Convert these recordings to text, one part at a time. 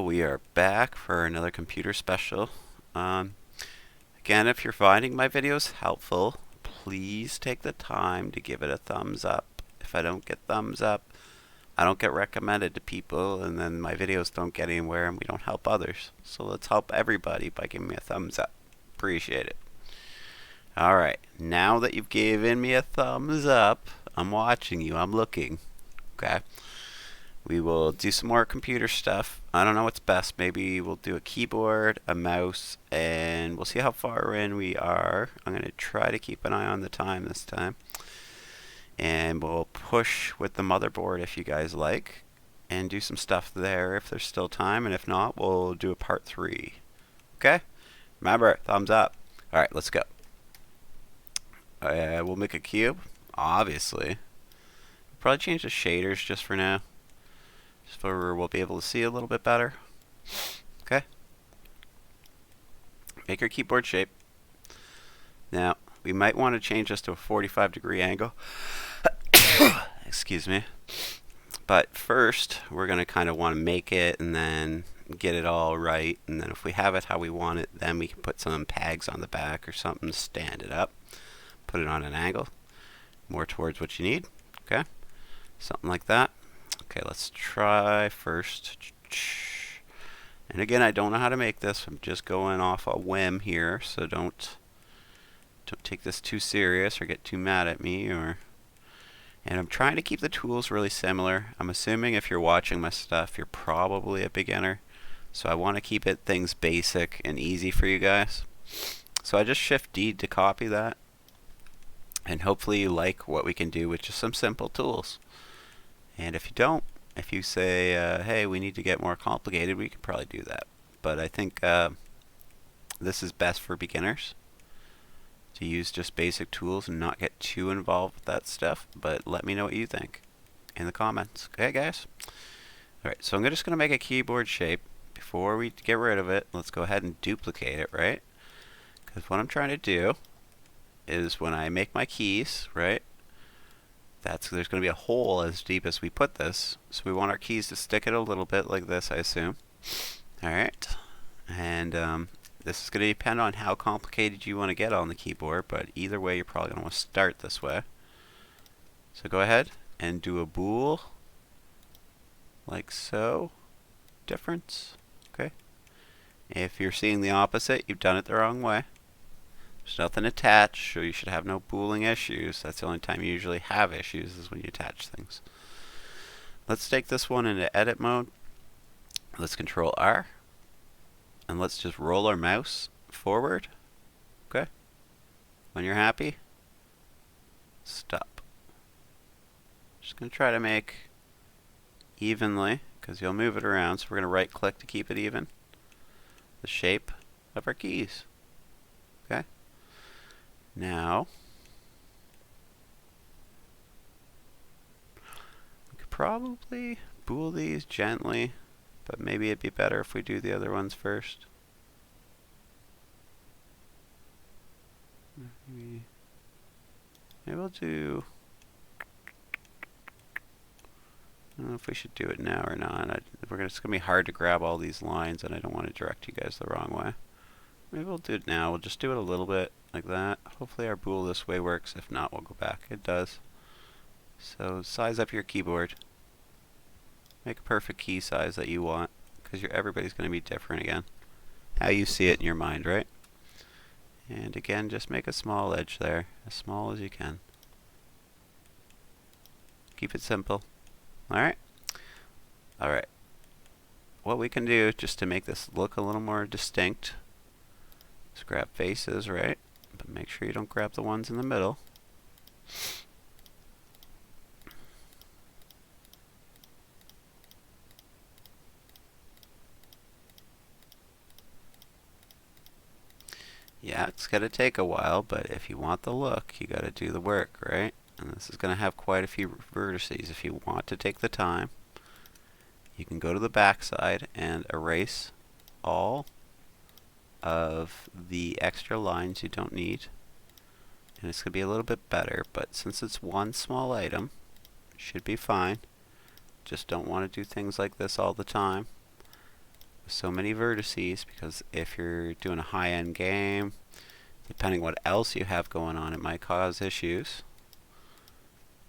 we are back for another computer special. Again, if you're finding my videos helpful, please take the time to give it a thumbs up. If I don't get thumbs up, I don't get recommended to people, and then my videos don't get anywhere and we don't help others. So let's help everybody by giving me a thumbs up. Appreciate it. Alright, now that you've given me a thumbs up, I'm watching you, I'm looking. Okay? We will do some more computer stuff. I don't know what's best. Maybe we'll do a keyboard, a mouse, and we'll see how far in we are. I'm going to try to keep an eye on the time this time. And we'll push with the motherboard if you guys like, and do some stuff there if there's still time, and if not, we'll do a part 3. Okay? Remember, thumbs up. Alright, let's go. We'll make a cube, obviously. Probably change the shaders just for now, just so we'll be able to see a little bit better. Okay. Make your keyboard shape. Now, we might want to change this to a 45-degree angle. Excuse me. But first, we're going to kind of want to make it and then get it all right. And then if we have it how we want it, then we can put some pegs on the back or something to stand it up. Put it on an angle, more towards what you need. Okay. Something like that. Okay, let's try first. And again, I don't know how to make this. I'm just going off a whim here, so don't take this too serious or get too mad at me. And I'm trying to keep the tools really similar. I'm assuming if you're watching my stuff, you're probably a beginner. So I want to keep things basic and easy for you guys. So I just Shift D to copy that. And hopefully you like what we can do with just some simple tools. And if you don't, if you say, hey, we need to get more complicated, we can probably do that. But I think this is best for beginners, to use just basic tools and not get too involved with that stuff. But let me know what you think in the comments. Okay, guys? Alright, so I'm just going to make a keyboard shape. Before we get rid of it, let's go ahead and duplicate it, right? Because what I'm trying to do is when I make my keys, right? There's going to be a hole as deep as we put this. So we want our keys to stick it a little bit like this, I assume. Alright. And this is going to depend on how complicated you want to get on the keyboard, but either way you're probably going to want to start this way. So go ahead and do a bool like so. Difference. Okay. If you're seeing the opposite, you've done it the wrong way. There's nothing attached, so you should have no booling issues. That's the only time you usually have issues, is when you attach things. Let's take this one into edit mode. Let's Control R. And let's just roll our mouse forward. Okay. When you're happy, stop. Just going to try to make evenly, because you'll move it around, so we're going to right click to keep it even. The shape of our keys. Okay. Now, we could probably bool these gently, but maybe it'd be better if we do the other ones first. Maybe we'll do, I don't know if we should do it now or not. It's going to be hard to grab all these lines, and I don't want to direct you guys the wrong way. Maybe we'll do it now. We'll just do it a little bit like that. Hopefully our bool this way works. If not, we'll go back. It does. So size up your keyboard. Make a perfect key size that you want, because everybody's going to be different again. How you see it in your mind, right? And again, just make a small edge there, as small as you can. Keep it simple. Alright? Alright. What we can do, just to make this look a little more distinct, is grab faces, right? But make sure you don't grab the ones in the middle. Yeah, it's going to take a while, but if you want the look, you got to do the work, right? And this is going to have quite a few vertices. If you want to take the time, you can go to the back side and erase all of the extra lines you don't need. And it's going to be a little bit better, but since it's one small item, it should be fine. Just don't want to do things like this all the time. so many vertices, because if you're doing a high-end game, depending what else you have going on, it might cause issues.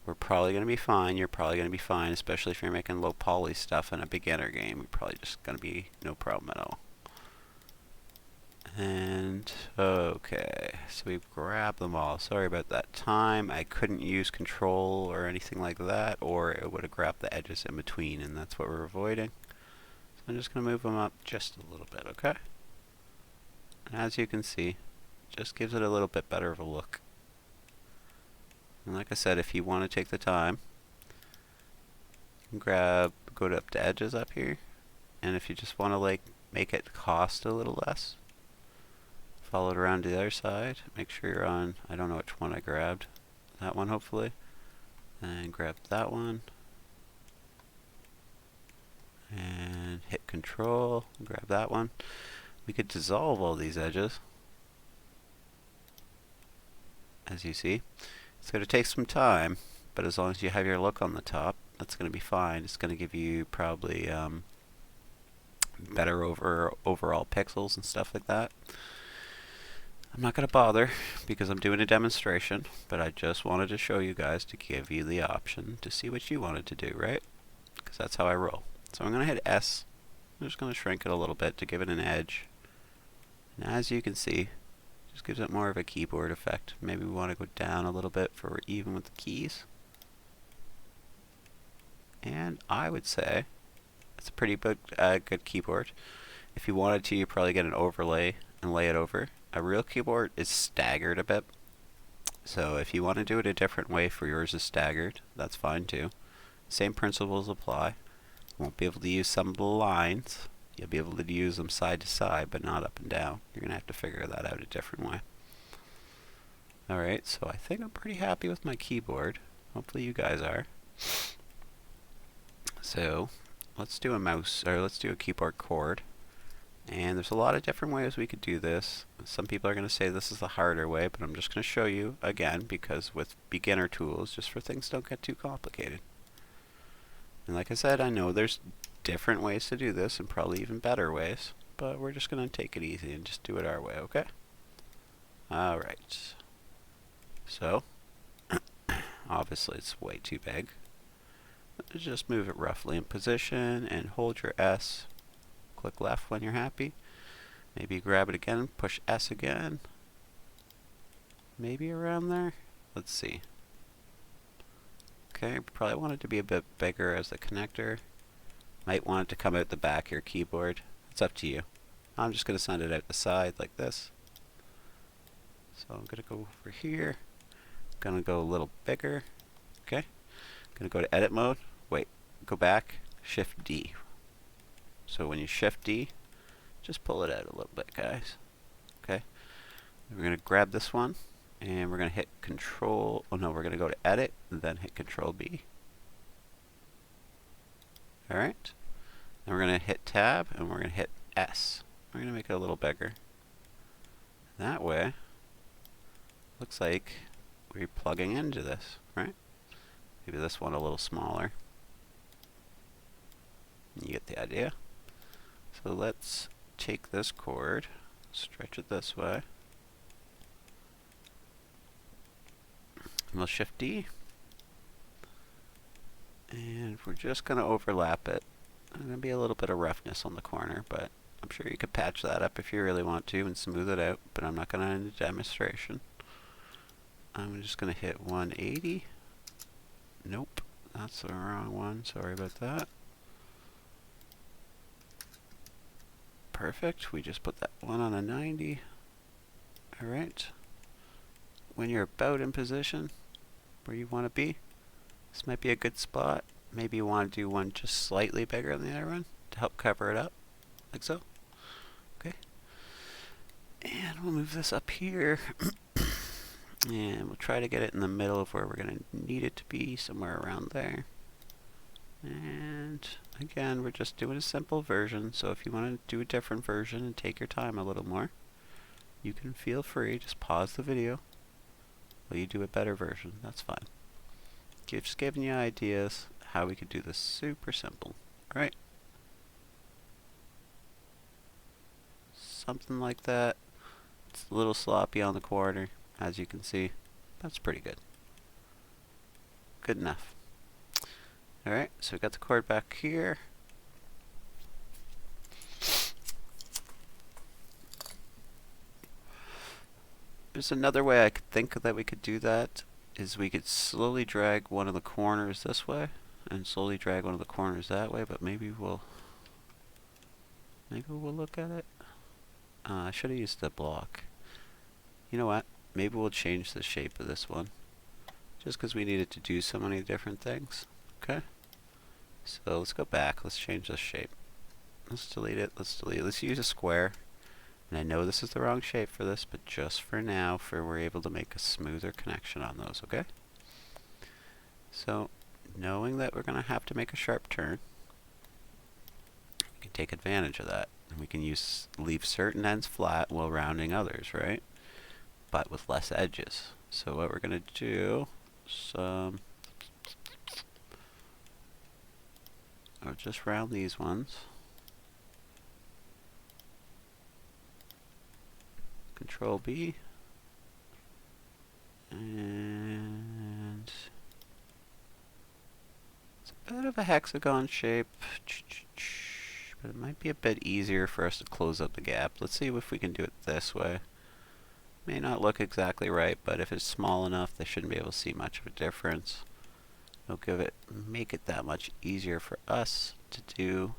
We're probably going to be fine. You're probably going to be fine, especially if you're making low poly stuff in a beginner game. You're probably just going to be no problem at all. And okay, so we've grabbed them all. Sorry about that time. I couldn't use control or anything like that, or it would have grabbed the edges in between, and that's what we're avoiding. So I'm just going to move them up just a little bit, okay? And as you can see, just gives it a little bit better of a look. And like I said, if you want to take the time, you can go up to edges up here, and if you just want to like make it cost a little less, follow it around to the other side. Make sure you're on, I don't know which one I grabbed. That one, hopefully. And grab that one. And hit control, grab that one. We could dissolve all these edges. As you see, it's going to take some time, but as long as you have your look on the top, that's going to be fine. It's going to give you probably better overall pixels and stuff like that. I'm not going to bother because I'm doing a demonstration, but I just wanted to show you guys to give you the option to see what you wanted to do, right? Because that's how I roll. So I'm going to hit S. I'm just going to shrink it a little bit to give it an edge. And as you can see, just gives it more of a keyboard effect. Maybe we want to go down a little bit for even with the keys. And I would say it's a pretty good keyboard. If you wanted to, you probably get an overlay and lay it over. A real keyboard is staggered a bit, so if you want to do it a different way for yours is staggered, that's fine too. Same principles apply. You won't be able to use some of the lines. You'll be able to use them side to side, but not up and down. You're going to have to figure that out a different way. Alright, so I think I'm pretty happy with my keyboard. Hopefully you guys are. So let's do let's do a keyboard chord. And there's a lot of different ways we could do this. Some people are going to say this is the harder way, but I'm just going to show you again, because with beginner tools, just for things don't get too complicated. And like I said, I know there's different ways to do this and probably even better ways, but we're just going to take it easy and just do it our way, okay? Alright. So, obviously it's way too big. Just move it roughly in position and hold your S. Click left when you're happy. Maybe grab it again, push S again. Maybe around there. Let's see. Okay, probably want it to be a bit bigger as the connector. Might want it to come out the back of your keyboard. It's up to you. I'm just going to send it out the side like this. So I'm going to go over here. Going to go a little bigger. Okay. Going to go to edit mode. Wait, go back. Shift D. So when you Shift D, just pull it out a little bit, guys. Okay. We're going to grab this one, and we're going to hit Control. Oh no, we're going to go to Edit, and then hit Control B. All right. Then we're going to hit Tab, and we're going to hit S. We're going to make it a little bigger. That way, looks like we're plugging into this, right? Maybe this one a little smaller. You get the idea. So let's take this chord, stretch it this way, and we'll Shift D, and we're just going to overlap it. There's going to be a little bit of roughness on the corner, but I'm sure you could patch that up if you really want to and smooth it out, but I'm not going to end the demonstration. I'm just going to hit 180. Nope, that's the wrong one. Sorry about that. Perfect. We just put that one on a 90. Alright. When you're about in position where you want to be, this might be a good spot. Maybe you want to do one just slightly bigger than the other one to help cover it up, like so. Okay. And we'll move this up here. And we'll try to get it in the middle of where we're going to need it to be, somewhere around there. And again, we're just doing a simple version, so if you want to do a different version and take your time a little more, you can feel free, just pause the video while you do a better version. That's fine. Just giving you ideas how we could do this super simple. Alright. something like that. It's a little sloppy on the corner, as you can see. That's pretty good. Good enough. Alright, so we got the cord back here. There's another way I could think that we could do that, is we could slowly drag one of the corners this way, and slowly drag one of the corners that way, but maybe we'll look at it. I should have used the block. You know what? Maybe we'll change the shape of this one, just because we needed to do so many different things. Okay? So let's go back. Let's change this shape. Let's delete it. Let's delete it. Let's use a square. And I know this is the wrong shape for this, but just for now, we're able to make a smoother connection on those, okay? So, knowing that we're going to have to make a sharp turn, we can take advantage of that. And we can leave certain ends flat while rounding others, right? But with less edges. So what we're going to do is, I'll just round these ones. Control B. And it's a bit of a hexagon shape, but it might be a bit easier for us to close up the gap. Let's see if we can do it this way. May not look exactly right, but if it's small enough, they shouldn't be able to see much of a difference. It'll make it that much easier for us to do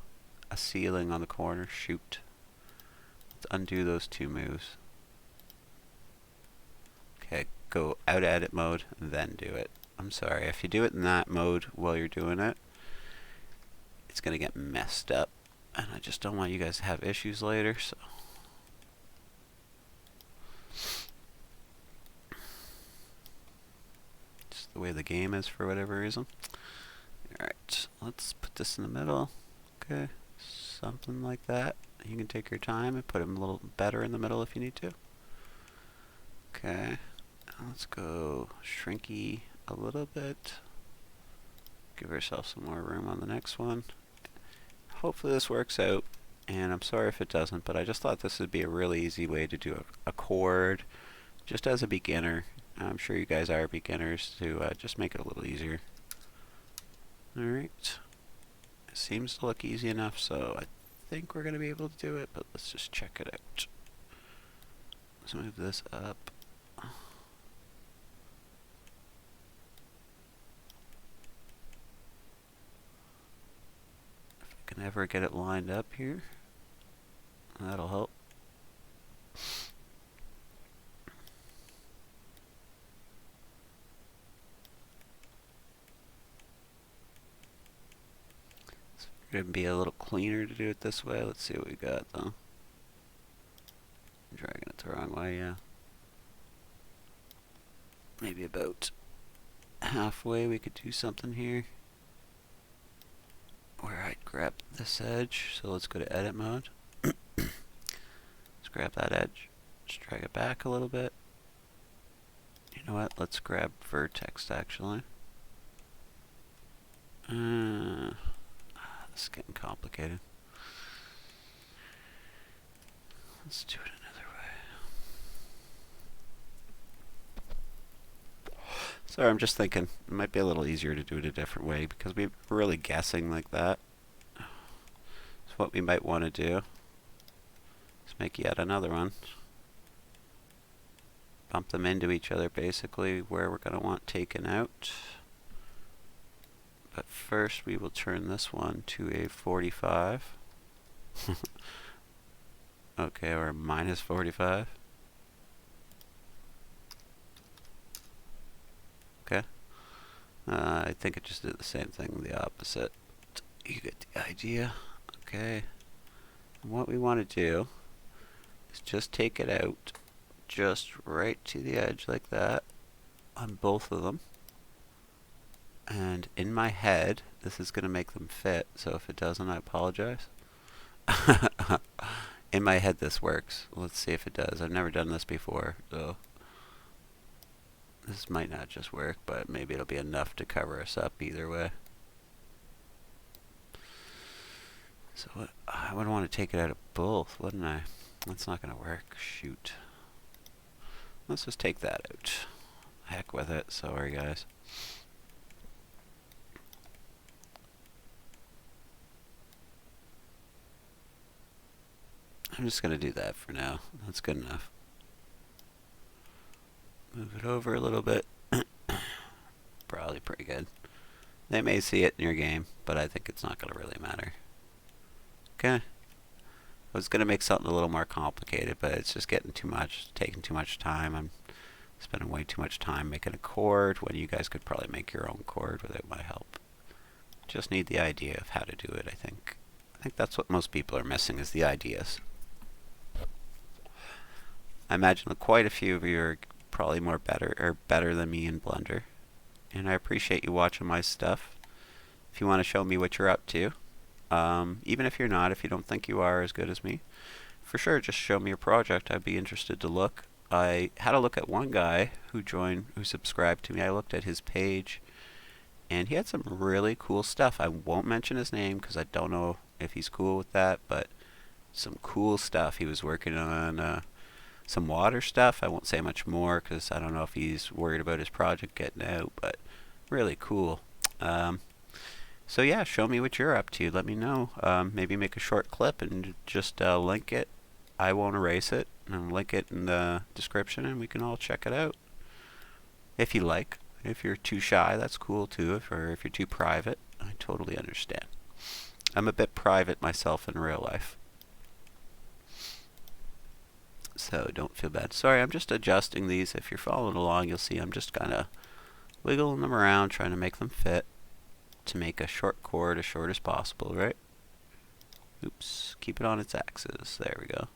a ceiling on the corner. Shoot. Let's undo those two moves. Okay, go out of edit mode, and then do it. I'm sorry, if you do it in that mode while you're doing it, it's going to get messed up. And I just don't want you guys to have issues later, so. Just the way the game is for whatever reason. Alright, let's put this in the middle. Okay, something like that. You can take your time and put them a little better in the middle if you need to. Okay. Let's go shrinky a little bit. Give ourselves some more room on the next one. Hopefully this works out, and I'm sorry if it doesn't, but I just thought this would be a really easy way to do a chord, just as a beginner. I'm sure you guys are beginners, to just make it a little easier. Alright. It seems to look easy enough, so I think we're going to be able to do it, but let's just check it out. Let's move this up. Can ever get it lined up here, that'll help. It's going to be a little cleaner to do it this way. Let's see what we got though. I'm dragging it the wrong way, yeah. Maybe about halfway we could do something here, where I'd grab this edge. So let's go to edit mode. Let's grab that edge. Just drag it back a little bit. You know what? Let's grab vertex actually. This is getting complicated. Let's do it another way. Sorry, I'm just thinking it might be a little easier to do it a different way, because we're really guessing like that. So what we might want to do is make yet another one. Bump them into each other basically where we're going to want taken out. But first we will turn this one to a 45. Okay, or minus 45. Okay. I think it just did the same thing, the opposite. You get the idea. Okay. And what we want to do is just take it out just right to the edge like that on both of them. And in my head, this is going to make them fit, so if it doesn't, I apologize. In my head, this works. Let's see if it does. I've never done this before, so this might not just work, but maybe it'll be enough to cover us up either way. So I would want to take it out of both, wouldn't I? That's not going to work. Shoot. Let's just take that out. Heck with it. Sorry, guys. I'm just going to do that for now. That's good enough. Move it over a little bit. Probably pretty good. They may see it in your game, but I think it's not going to really matter. Okay. I was going to make something a little more complicated, but it's just getting too much, taking too much time. I'm spending way too much time making a chord when you guys could probably make your own chord without my help. Just need the idea of how to do it, I think. I think that's what most people are missing, is the ideas. I imagine that quite a few of you are probably better than me in Blender. And I appreciate you watching my stuff. If you want to show me what you're up to, even if you're not, if you don't think you are as good as me, for sure, just show me your project. I'd be interested to look. I had a look at one guy who subscribed to me. I looked at his page, and he had some really cool stuff. I won't mention his name because I don't know if he's cool with that, but some cool stuff. He was working on some water stuff. I won't say much more because I don't know if he's worried about his project getting out, but really cool. So yeah, show me what you're up to. Let me know. Maybe make a short clip and just link it. I won't erase it. And link it in the description, and we can all check it out. If you like. If you're too shy, that's cool too. Or if you're too private, I totally understand. I'm a bit private myself in real life, so don't feel bad. Sorry, I'm just adjusting these. If you're following along, you'll see I'm just kind of wiggling them around, trying to make them fit to make a short chord as short as possible, right? Oops, keep it on its axis. There we go.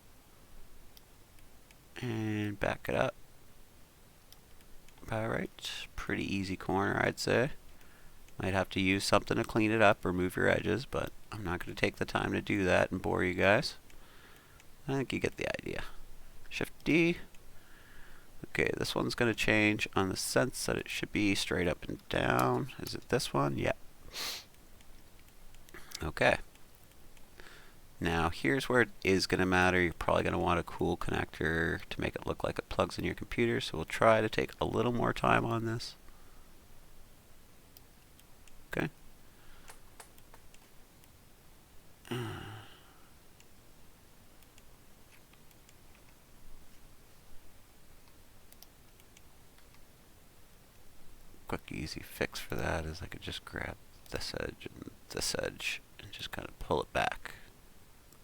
And back it up. Alright, pretty easy corner, I'd say. Might have to use something to clean it up or move your edges, but I'm not going to take the time to do that and bore you guys. I think you get the idea. Shift D. Okay, this one's going to change on the sense that it should be straight up and down. Is it this one? Yeah. Okay. Now here's where it is going to matter. You're probably going to want a cool connector to make it look like it plugs in your computer, so we'll try to take a little more time on this. Okay. Quick easy fix for that is I could just grab this edge and just kind of pull it back.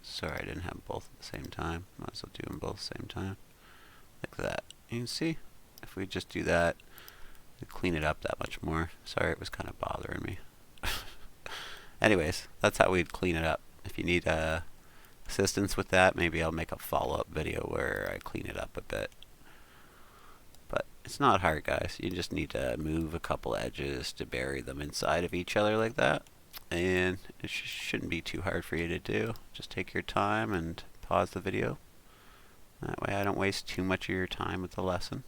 Sorry, I didn't have both at the same time. Might as well do them both at the same time. Like that. You can see, if we just do that, we clean it up that much more. Sorry, it was kind of bothering me. Anyways, that's how we'd clean it up. If you need assistance with that, maybe I'll make a follow-up video where I clean it up a bit. But it's not hard, guys. You just need to move a couple edges to bury them inside of each other like that. And it shouldn't be too hard for you to do. Just take your time and pause the video. That way I don't waste too much of your time with the lesson.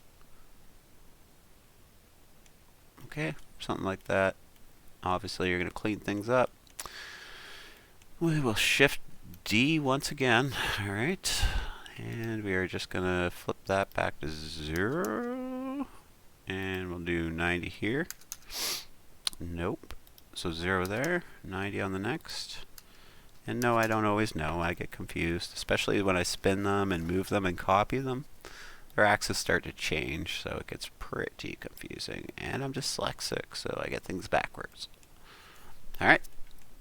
Okay, something like that. Obviously you're going to clean things up. We will Shift D once again. Alright. And we are just going to flip that back to 0. And we'll do 90 here. Nope. So 0 there, 90 on the next. And no, I don't always know. I get confused, especially when I spin them and move them and copy them. Their axes start to change, so it gets pretty confusing. And I'm dyslexic, so I get things backwards. Alright.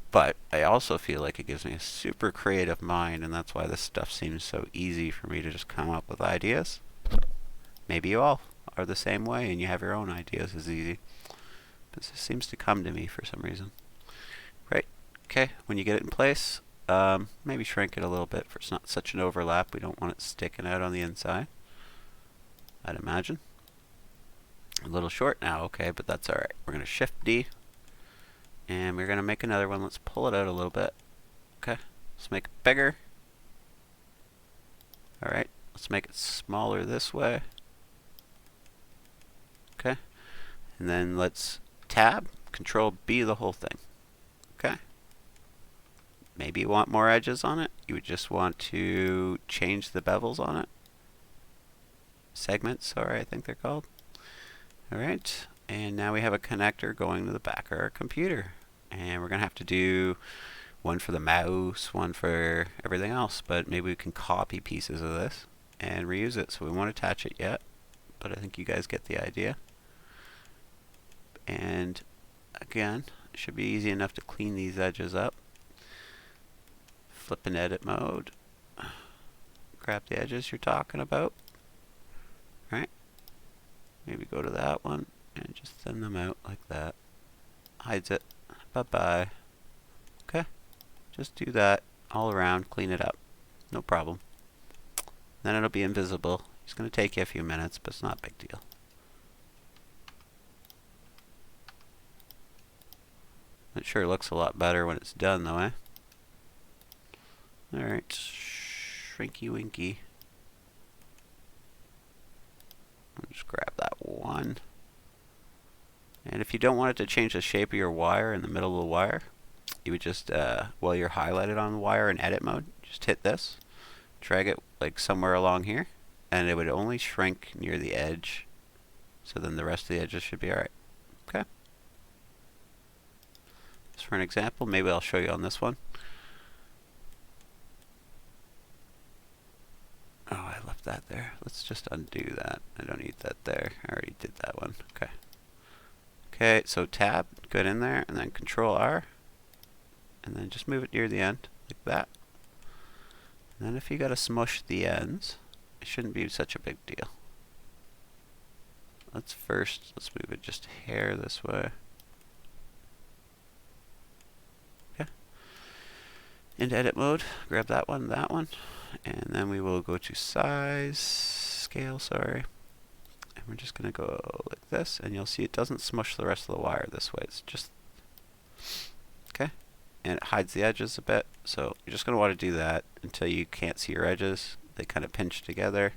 But I also feel like it gives me a super creative mind, and that's why this stuff seems so easy for me to just come up with ideas. Maybe you all are the same way and you have your own ideas as easy. But this seems to come to me for some reason. Right. Okay. When you get it in place, maybe shrink it a little bit for it's not such an overlap. We don't want it sticking out on the inside, I'd imagine. A little short now, okay, but that's alright. We're going to Shift D, and we're going to make another one. Let's pull it out a little bit. Okay. Let's make it bigger. Alright. Let's make it smaller this way. Okay. And then let's Tab, Control B the whole thing. Okay. Maybe you want more edges on it. You would just want to change the bevels on it. Segments, sorry, I think they're called. Alright, and now we have a connector going to the back of our computer. And we're going to have to do one for the mouse, one for everything else, but maybe we can copy pieces of this and reuse it. So we won't attach it yet, but I think you guys get the idea. And again, it should be easy enough to clean these edges up. Flip in edit mode. Grab the edges you're talking about. Right? Maybe go to that one and just thin them out like that. Hides it. Bye-bye. Okay. Just do that all around. Clean it up. No problem. Then it'll be invisible. It's going to take you a few minutes, but it's not a big deal. It sure looks a lot better when it's done, though, eh? Alright. Shrinky winky. I'll just grab that one. And if you don't want it to change the shape of your wire in the middle of the wire, you would just, while you're highlighted on the wire in edit mode, just hit this, drag it like somewhere along here, and it would only shrink near the edge. So then the rest of the edges should be alright. Okay. Just for an example, maybe I'll show you on this one. Oh, I left that there. Let's just undo that. I don't need that there. I already did that one. Okay. Okay, so tab, go in there, and then Control R, and then just move it near the end, like that. And then if you gotta smush the ends, it shouldn't be such a big deal. Let's move it just a hair this way. Okay. Into edit mode, grab that one, and then we will go to size, scale, sorry. And we're just going to go like this, and you'll see it doesn't smush the rest of the wire this way. It's just, okay, and it hides the edges a bit. So you're just going to want to do that until you can't see your edges. They kind of pinch together,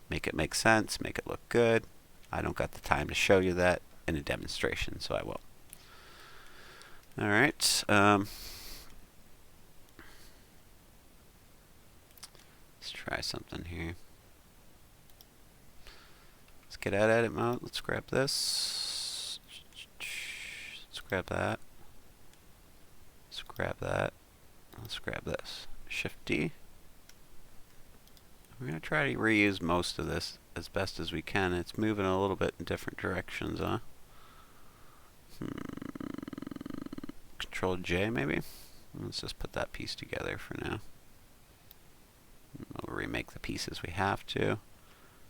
make it make sense, make it look good. I don't got the time to show you that in a demonstration, so I won't. All right. Let's try something here. Let's get out of edit mode. Let's grab this. Let's grab that. Let's grab that. Let's grab this. Shift D. We're going to try to reuse most of this as best as we can. It's moving a little bit in different directions, huh? Control J maybe? Let's just put that piece together for now. We'll remake the pieces we have to.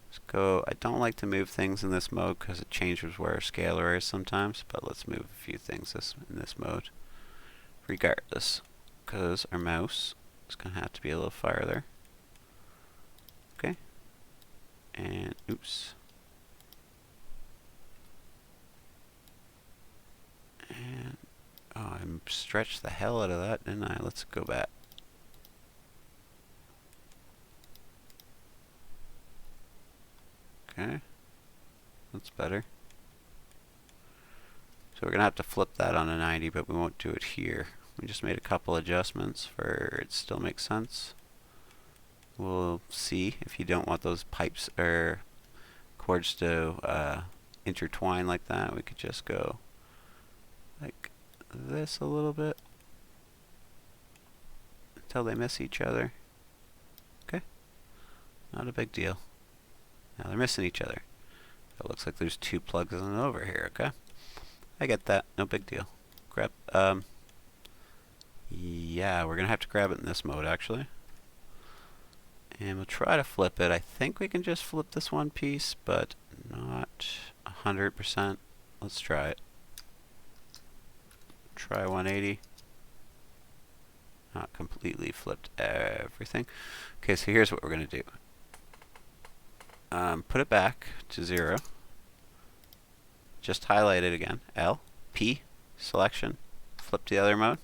Let's go. I don't like to move things in this mode because it changes where our scaler is sometimes, but let's move a few things in this mode regardless, because our mouse is going to have to be a little farther. Okay. And oops. And oh, I stretched the hell out of that, didn't I? Let's go back. Okay, that's better. So we're going to have to flip that on a 90, but we won't do it here. We just made a couple adjustments for it still makes sense. We'll see if you don't want those pipes or cords to intertwine like that. We could just go like this a little bit until they miss each other. Okay, not a big deal. Now they're missing each other. It looks like there's two plugs in over here, okay? I get that, no big deal. Grab, yeah, we're gonna have to grab it in this mode actually. And we'll try to flip it. I think we can just flip this one piece, but not 100%. Let's try it. Try 180. Not completely flipped everything. Okay, so here's what we're gonna do. Put it back to 0. Just highlight it again. L, P, selection. Flip to the other mode.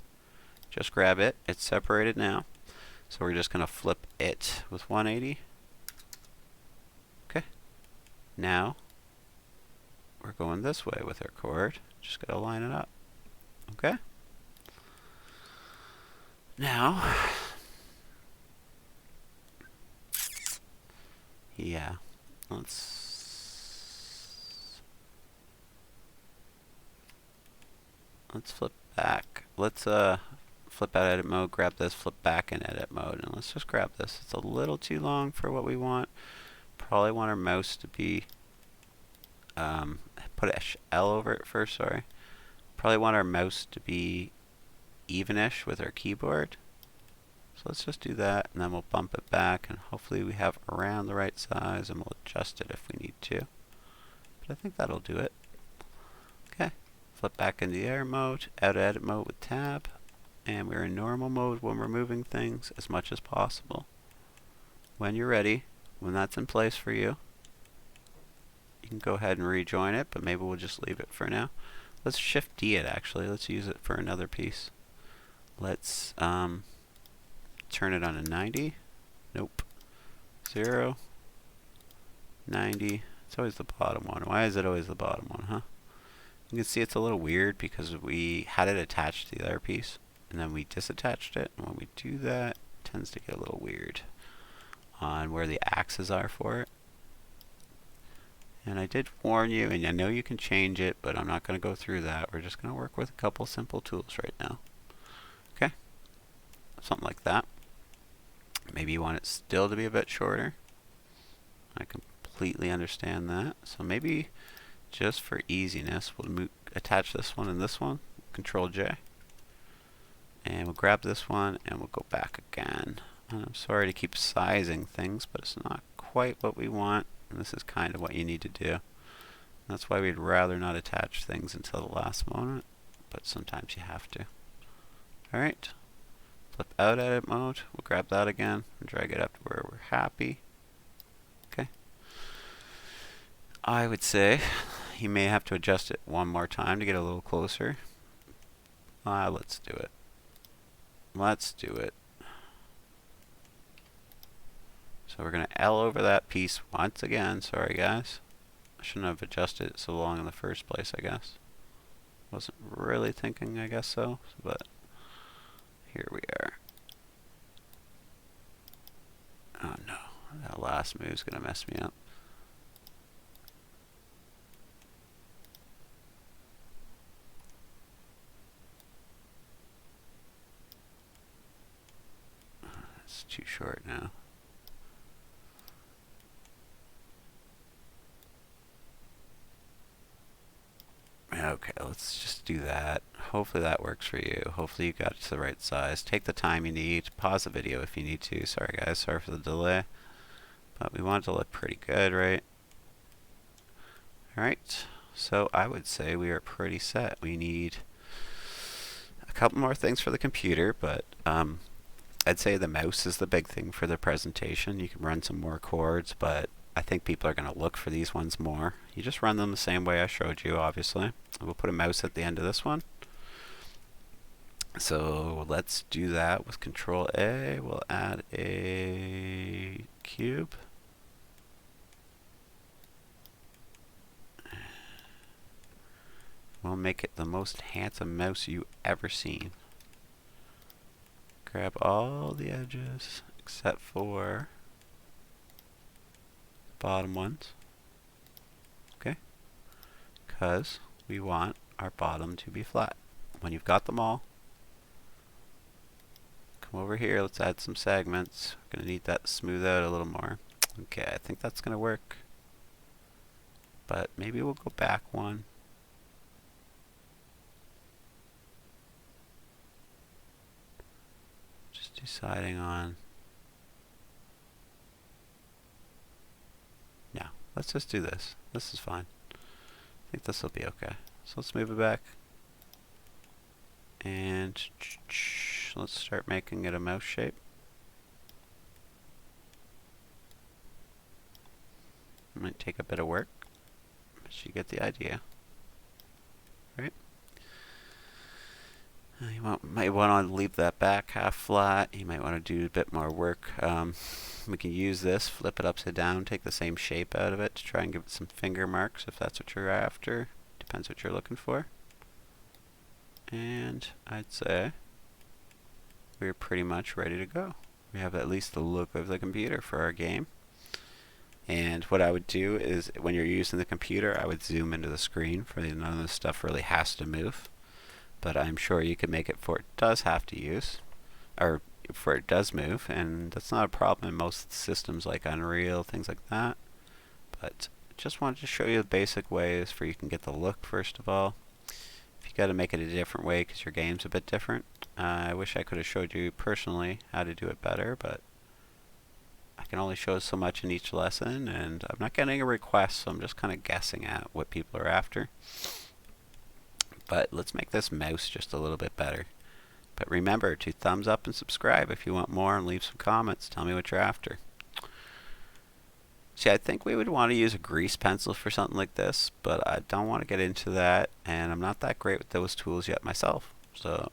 Just grab it. It's separated now. So we're just going to flip it with 180. Okay. Now we're going this way with our cord. Just got to line it up. Okay. Now, yeah, let's flip back. Let's flip out edit mode, grab this, flip back in edit mode, and let's just grab this. It's a little too long for what we want. Probably want our mouse to be put a L over it first, sorry. Probably want our mouse to be evenish with our keyboard. So let's just do that, and then we'll bump it back, and hopefully we have around the right size, and we'll adjust it if we need to. But I think that'll do it. Okay, flip back into the air mode, out of edit mode with tab, and we're in normal mode when we're moving things as much as possible. When you're ready, when that's in place for you, you can go ahead and rejoin it, but maybe we'll just leave it for now. Let's shift D it actually. Let's use it for another piece. Let's turn it on to 90. Nope. 0. 90. It's always the bottom one. Why is it always the bottom one, huh? You can see it's a little weird because we had it attached to the other piece and then we disattached it, and when we do that, it tends to get a little weird on where the axes are for it. And I did warn you, and I know you can change it, but I'm not going to go through that. We're just going to work with a couple simple tools right now. Okay? Something like that. Maybe you want it still to be a bit shorter. I completely understand that. So maybe just for easiness, we'll attach this one and this one. Control J. And we'll grab this one and we'll go back again. And I'm sorry to keep sizing things, but it's not quite what we want. And this is kind of what you need to do. That's why we'd rather not attach things until the last moment, but sometimes you have to. Alright, flip out edit mode, we'll grab that again and drag it up to where we're happy. Okay. I would say you may have to adjust it one more time to get a little closer. Let's do it. Let's do it. So we're going to L over that piece once again. Sorry guys. I shouldn't have adjusted it so long in the first place, I guess. Wasn't really thinking, I guess so, but here we are. Oh no, that last move's going to mess me up. It's too short now. Okay, let's just do that. Hopefully that works for you. Hopefully you got it to the right size. Take the time you need. Pause the video if you need to. Sorry guys, sorry for the delay. But we want it to look pretty good, right? Alright, so I would say we are pretty set. We need a couple more things for the computer, but I'd say the mouse is the big thing for the presentation. You can run some more chords, but I think people are going to look for these ones more. You just run them the same way I showed you, obviously. We'll put a mouse at the end of this one. So let's do that with Control A. We'll add a cube. We'll make it the most handsome mouse you ever seen. Grab all the edges except for the bottom ones. Okay? Because we want our bottom to be flat. When you've got them all, come over here, let's add some segments. We're going to need that to smooth out a little more. Okay, I think that's going to work. But maybe we'll go back one. Just deciding on... No, let's just do this. This is fine. I think this will be okay. So let's move it back. And let's start making it a mouse shape. It might take a bit of work, but you get the idea. Right? You might want to leave that back half flat. You might want to do a bit more work. We can use this, flip it upside down, take the same shape out of it to try and give it some finger marks if that's what you're after. Depends what you're looking for. And I'd say we're pretty much ready to go. We have at least the look of the computer for our game. And what I would do is, when you're using the computer, I would zoom into the screen for none of this stuff really has to move. But I'm sure you could make it for it does have to use, or for it does move, and that's not a problem in most systems like Unreal, things like that. But just wanted to show you the basic ways for you can get the look first of all. If you got to make it a different way because your game's a bit different, I wish I could have showed you personally how to do it better, but I can only show so much in each lesson, and I'm not getting a request, so I'm just kind of guessing at what people are after. But let's make this mouse just a little bit better. But remember to thumbs up and subscribe if you want more, and leave some comments. Tell me what you're after. See, I think we would want to use a grease pencil for something like this, but I don't want to get into that, and I'm not that great with those tools yet myself. So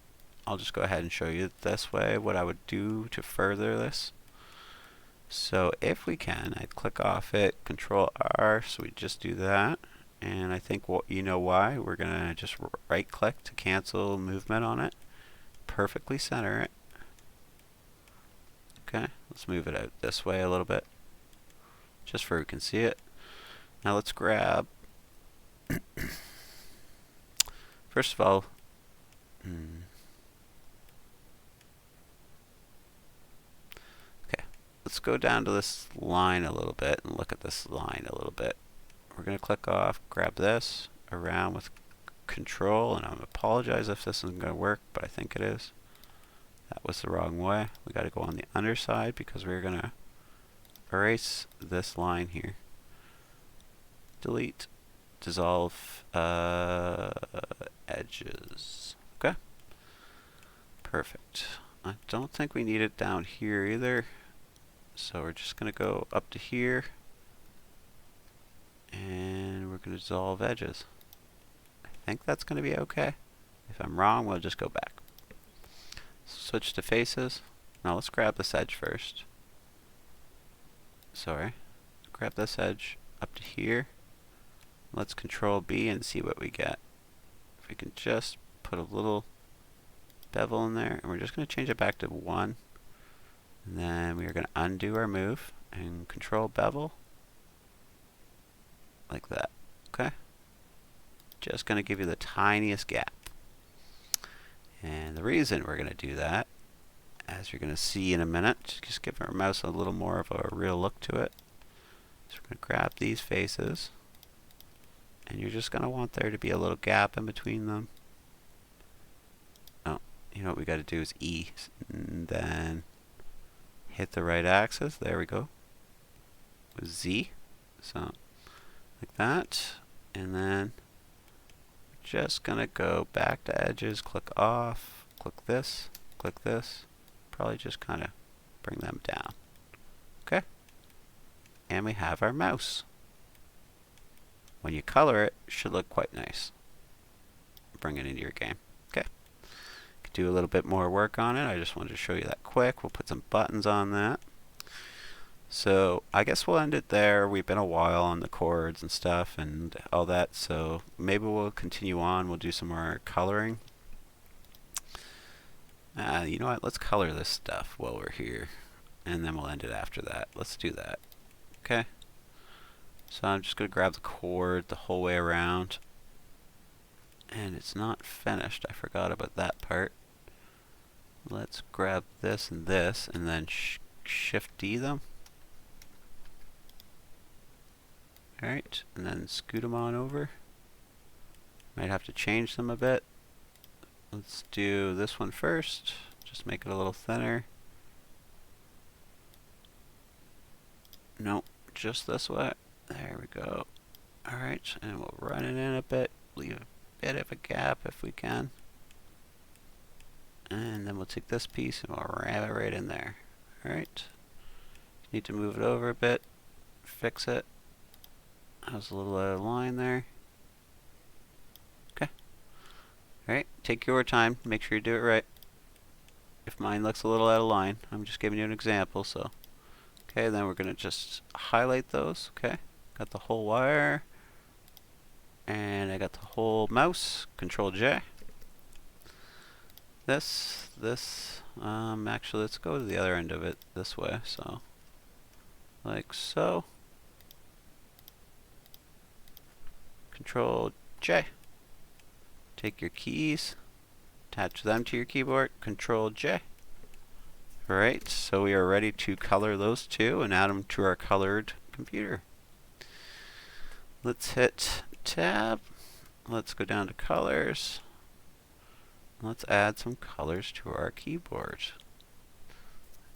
I'll just go ahead and show you this way what I would do to further this. So if we can, I'd click off it, Control R, so we just do that. And I think you know why. We're going to just right click to cancel movement on it. Perfectly center it. Okay, let's move it out this way a little bit, just so we can see it. Now let's grab, first of all, okay, let's go down to this line a little bit and look at this line a little bit. We're going to click off, grab this around with Control, and I apologize if this isn't going to work, but I think it is. That was the wrong way. We got to go on the underside because we're going to erase this line here. Delete, dissolve edges. Okay, perfect. I don't think we need it down here either, so we're just going to go up to here, and we're going to dissolve edges. I think that's going to be okay. If I'm wrong, we'll just go back. Switch to faces. Now let's grab this edge first. Sorry. Grab this edge up to here. Let's Control B and see what we get. If we can just put a little bevel in there, and we're just going to change it back to 1. And then we are going to undo our move and Control bevel. Like that. Okay? Just going to give you the tiniest gap. And the reason we're going to do that, as you're going to see in a minute, just give our mouse a little more of a real look to it. So we're going to grab these faces, and you're just going to want there to be a little gap in between them. Oh, you know what we got to do is E, and then hit the right axis. There we go. With Z, so like that, and then just gonna go back to edges, click off, click this, probably just kind of bring them down. Okay, and we have our mouse. When you color it, it should look quite nice. Bring it into your game. Okay, could do a little bit more work on it. I just wanted to show you that quick. We'll put some buttons on that. So I guess we'll end it there. We've been a while on the chords and stuff and all that, so maybe we'll continue on. We'll do some more coloring. You know what? Let's color this stuff while we're here, and then we'll end it after that. Let's do that. Okay. So I'm just going to grab the chord the whole way around. And it's not finished. I forgot about that part. Let's grab this, and then Shift D them. Alright, and then scoot them on over. Might have to change them a bit. Let's do this one first. Just make it a little thinner. Nope, just this way. There we go. Alright, and we'll run it in a bit. Leave a bit of a gap if we can. And then we'll take this piece and we'll ram it right in there. Alright. Need to move it over a bit. Fix it. I was a little out of line there. Okay. Alright, take your time. Make sure you do it right. If mine looks a little out of line, I'm just giving you an example, so. Okay, then we're going to just highlight those. Okay. Got the whole wire. And I got the whole mouse. Control J. This. Actually, let's go to the other end of it this way. So, like so. Control J. Take your keys, attach them to your keyboard, Control J. Alright, so we are ready to color those two and add them to our colored computer. Let's hit Tab. Let's go down to Colors. Let's add some colors to our keyboard.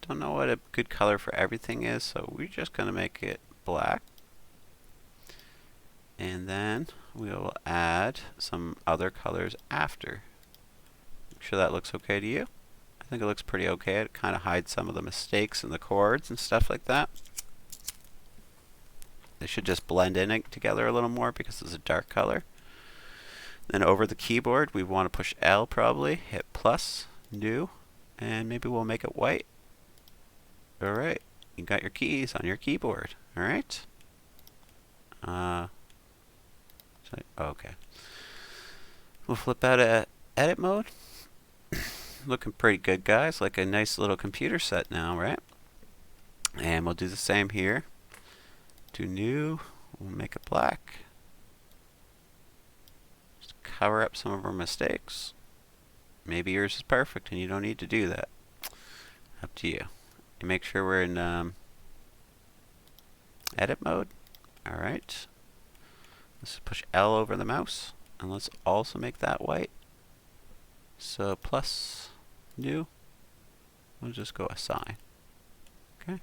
Don't know what a good color for everything is, so we're just going to make it black. And then we will add some other colors after. Make sure that looks okay to you. I think it looks pretty okay. It kind of hides some of the mistakes in the chords and stuff like that. They should just blend in together a little more because it's a dark color. Then over the keyboard, we want to push L probably, hit plus, new, and maybe we'll make it white. Alright, you got your keys on your keyboard. Alright. Okay. We'll flip out of edit mode. Looking pretty good, guys. Like a nice little computer set now, right? And we'll do the same here. Do new. We'll make it black. Just cover up some of our mistakes. Maybe yours is perfect and you don't need to do that. Up to you. And make sure we're in edit mode. Alright. Let's push L over the mouse, and let's also make that white. So plus, new, we'll just go assign. Okay.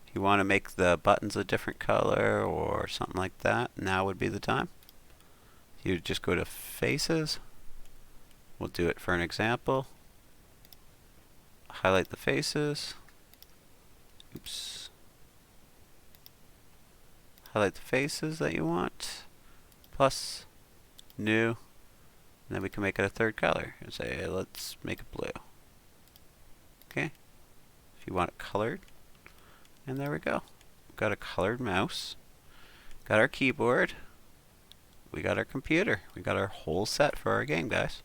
If you want to make the buttons a different color or something like that, now would be the time. You just go to faces. We'll do it for an example. Highlight the faces. Oops. Highlight the faces that you want. Plus, new, and then we can make it a third color and say let's make it blue. Okay, if you want it colored, and there we go. We've got a colored mouse, got our keyboard, we got our computer, we got our whole set for our game, guys.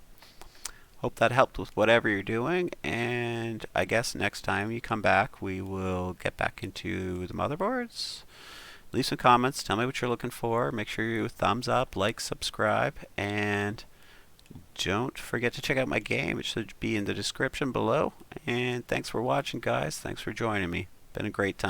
Hope that helped with whatever you're doing, and I guess next time you come back we will get back into the motherboards. Leave some comments, tell me what you're looking for, make sure you thumbs up, like, subscribe, and don't forget to check out my game. It should be in the description below. And thanks for watching, guys. Thanks for joining me. Been a great time.